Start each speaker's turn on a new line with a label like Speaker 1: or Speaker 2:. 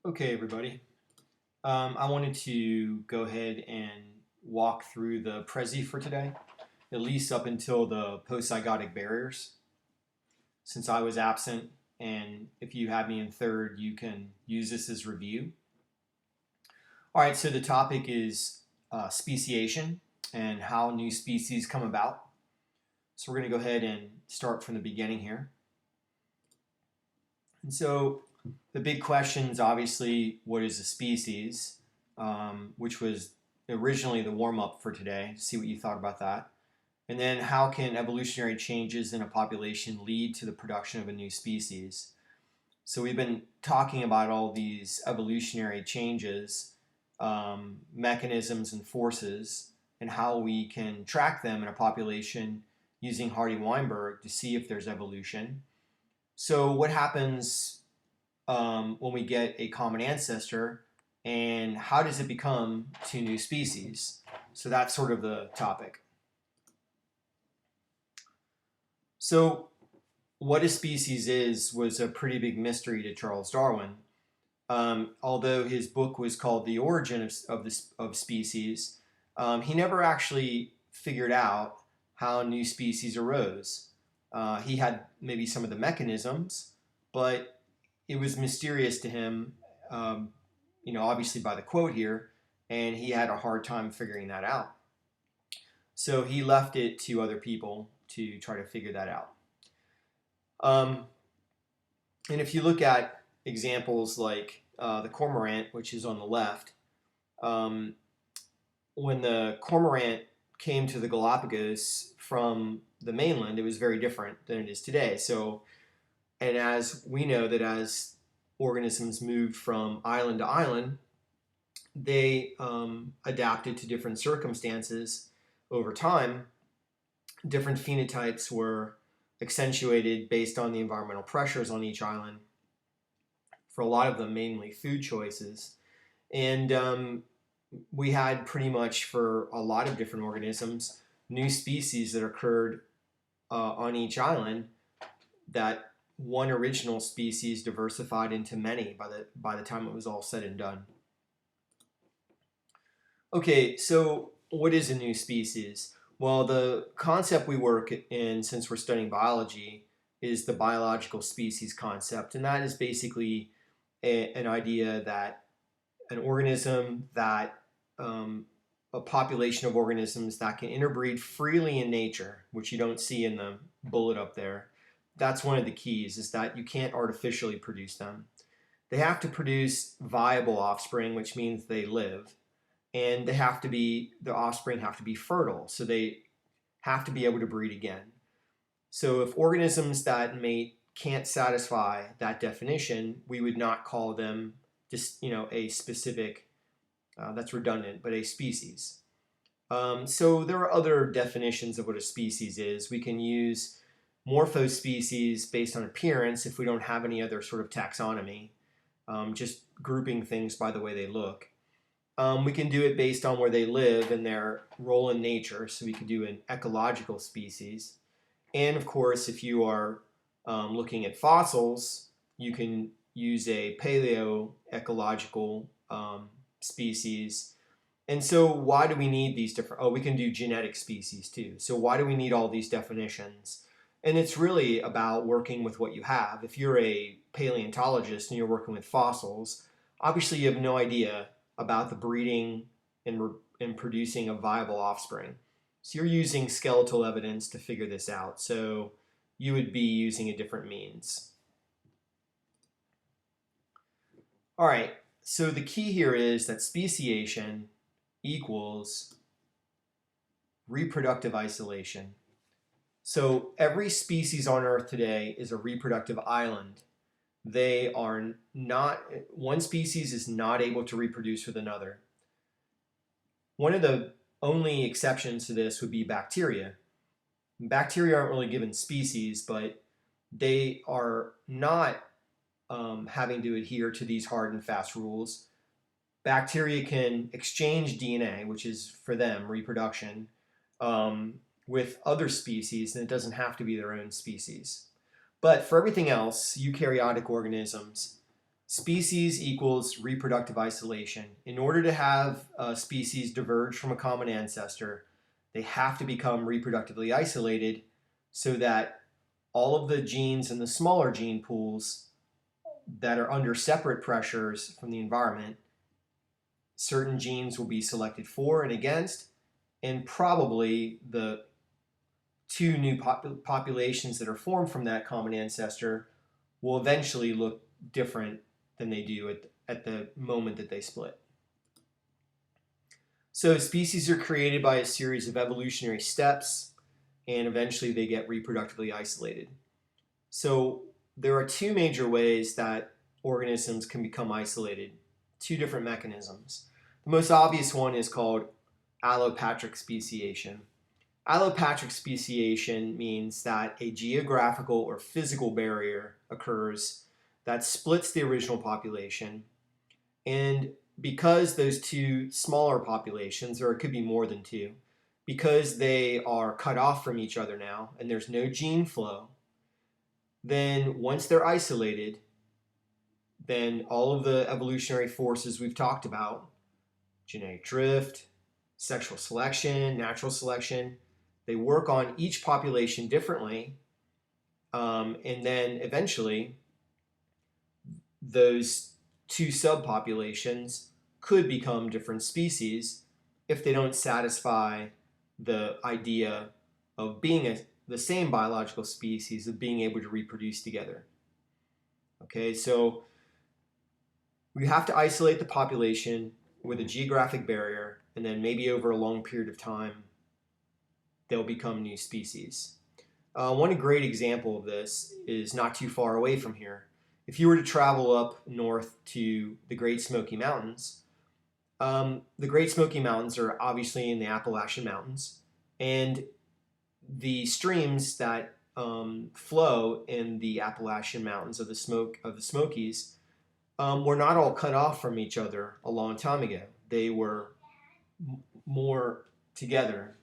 Speaker 1: Okay, everybody. I wanted to go ahead and walk through the Prezi for today, at least up until the post-zygotic barriers, since I was absent. And if you have me in third, you can use this as review. All right, so the topic is speciation and how new species come about. So we're going to go ahead and start from the beginning here. And so the big question is obviously what is a species, which was originally the warm-up for today. See what you thought about that. And then how can evolutionary changes in a population lead to the production of a new species? So we've been talking about all these evolutionary changes, mechanisms and forces, and how we can track them in a population using Hardy-Weinberg to see if there's evolution. So what happens when we get a common ancestor, and how does it become two new species? So that's sort of the topic. So what a species is was a pretty big mystery to Charles Darwin. Although his book was called The Origin of Species, he never actually figured out how new species arose. He had maybe some of the mechanisms, but it was mysterious to him, obviously by the quote here, and he had a hard time figuring that out. So he left it to other people to try to figure that out. And if you look at examples like the cormorant, which is on the left, when the cormorant came to the Galapagos from the mainland, it was very different than it is today. So, and as we know that as organisms moved from island to island, they adapted to different circumstances over time. Different phenotypes were accentuated based on the environmental pressures on each island. For a lot of them, mainly food choices. And we had pretty much for a lot of different organisms, new species that occurred on each island that one original species diversified into many by the time it was all said and done. Okay, so what is a new species? Well, the concept we work in, since we're studying biology, is the biological species concept, and that is basically an idea that an organism that a population of organisms that can interbreed freely in nature, which you don't see in the bullet up there. That's one of the keys, is that you can't artificially produce them. They have to produce viable offspring, which means they live, and the offspring have to be fertile, so they have to be able to breed again. So if organisms that mate can't satisfy that definition, we would not call them just a specific, that's redundant, but a species. So there are other definitions of what a species is. We can use morphospecies based on appearance if we don't have any other sort of taxonomy, just grouping things by the way they look. We can do it based on where they live and their role in nature, so we could do an ecological species. And of course, if you are looking at fossils, you can use a paleoecological species. And so why do we need these different, we can do genetic species too. So why do we need all these definitions? And it's really about working with what you have. If you're a paleontologist and you're working with fossils, obviously you have no idea about the breeding and producing a viable offspring. So you're using skeletal evidence to figure this out. So you would be using a different means. All right, so the key here is that speciation equals reproductive isolation. So every species on Earth today is a reproductive island. They are not, one species is not able to reproduce with another. One of the only exceptions to this would be bacteria. Bacteria aren't really given species, but they are not having to adhere to these hard and fast rules. Bacteria can exchange DNA, which is for them reproduction, with other species, and it doesn't have to be their own species. But for everything else, eukaryotic organisms, Species equals reproductive isolation. In order to have a species diverge from a common ancestor, they have to become reproductively isolated so that all of the genes in the smaller gene pools that are under separate pressures from the environment, certain genes will be selected for and against, and probably the two new populations that are formed from that common ancestor will eventually look different than they do at the moment that they split. So species are created by a series of evolutionary steps, and eventually they get reproductively isolated. So there are two major ways that organisms can become isolated, two different mechanisms. The most obvious one is called allopatric speciation. Allopatric speciation means that a geographical or physical barrier occurs that splits the original population, and because those two smaller populations, or it could be more than two, because they are cut off from each other now and there's no gene flow, then once they're isolated, then all of the evolutionary forces we've talked about, genetic drift, sexual selection, natural selection, they work on each population differently, and then eventually those two subpopulations could become different species if they don't satisfy the idea of being the same biological species, of being able to reproduce together. Okay, so we have to isolate the population with a geographic barrier, and then maybe over a long period of time, they'll become new species. One great example of this is not too far away from here. If you were to travel up north to the Great Smoky Mountains, the Great Smoky Mountains are obviously in the Appalachian Mountains, and the streams that flow in the Appalachian Mountains of the Smokies were not all cut off from each other a long time ago. They were more together